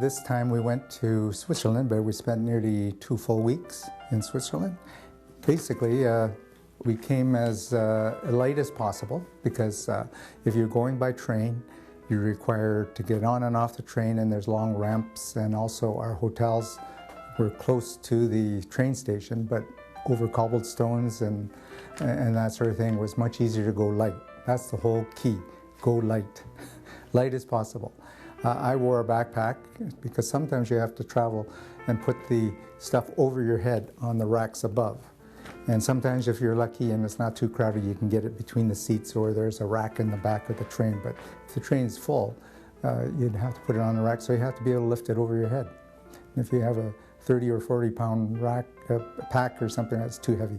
This time we went to Switzerland, but we spent nearly 2 full weeks in Switzerland. Basically, we came as light as possible because if you're going by train, you're required to get on and off the train, and there's long ramps, and also our hotels were close to the train station, but over cobblestones and that sort of thing was much easier to go light. That's the whole key, go light, light as possible. I wore a backpack because sometimes you have to travel and put the stuff over your head on the racks above. And sometimes if you're lucky and it's not too crowded, you can get it between the seats, or there's a rack in the back of the train. But if the train's full, you'd have to put it on the rack, so you have to be able to lift it over your head. And if you have a 30 or 40 pound rack, pack or something, that's too heavy.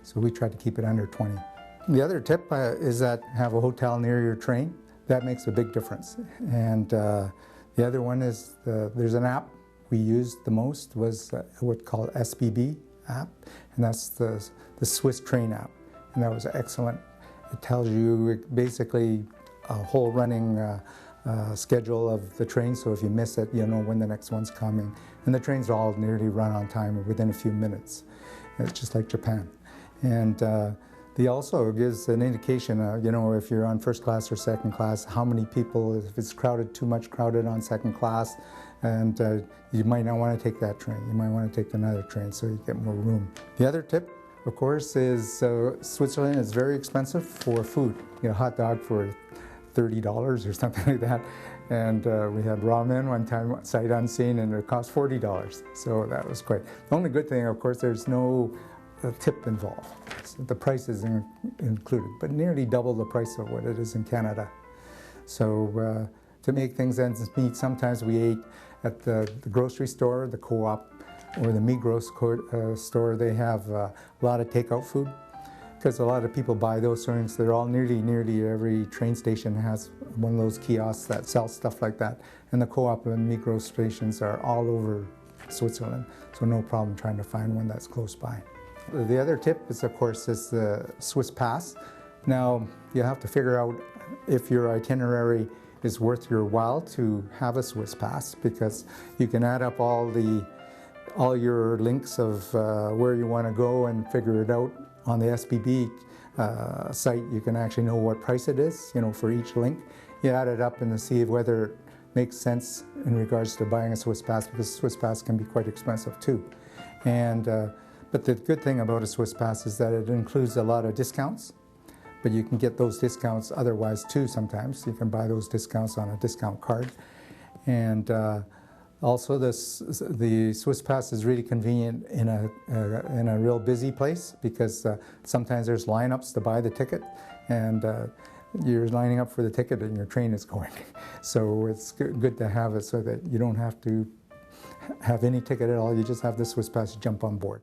So we tried to keep it under 20. The other tip is that have a hotel near your train. That makes a big difference. And the other one is there's an app we used the most was what's called SBB app, and that's the Swiss train app, and that was excellent. It tells you basically a whole running schedule of the train, so if you miss it, you know when the next one's coming. And the trains all nearly run on time within a few minutes. It's just like Japan. And they also gives an indication, you know, if you're on first class or second class, how many people, if it's crowded, too much crowded on second class, and you might not want to take that train. You might want to take another train so you get more room. The other tip, of course, is Switzerland is very expensive for food. You get a hot dog for $30 or something like that. And we had ramen one time, sight unseen, and it cost $40. So that was great. The only good thing, of course, there's no tip involved. So the price is included, but nearly double the price of what it is in Canada. So to make things ends meet, sometimes we ate at the grocery store, the Co-op, or the Migros store. They have a lot of takeout food because a lot of people buy those things. They're all nearly every train station has one of those kiosks that sells stuff like that. And the Co-op and Migros stations are all over Switzerland, so no problem trying to find one that's close by. The other tip is, of course, is the Swiss pass. Now, you have to figure out if your itinerary is worth your while to have a Swiss pass, because you can add up all your links of where you want to go and figure it out. On the SBB site, you can actually know what price it is, you know, for each link. You add it up and see whether it makes sense in regards to buying a Swiss pass, because Swiss pass can be quite expensive too. And but the good thing about a Swiss pass is that it includes a lot of discounts, but you can get those discounts otherwise too sometimes. You can buy those discounts on a discount card. And also the Swiss pass is really convenient in a real busy place, because sometimes there's lineups to buy the ticket, and you're lining up for the ticket and your train is going. So it's good to have it so that you don't have to have any ticket at all. You just have the Swiss pass to jump on board.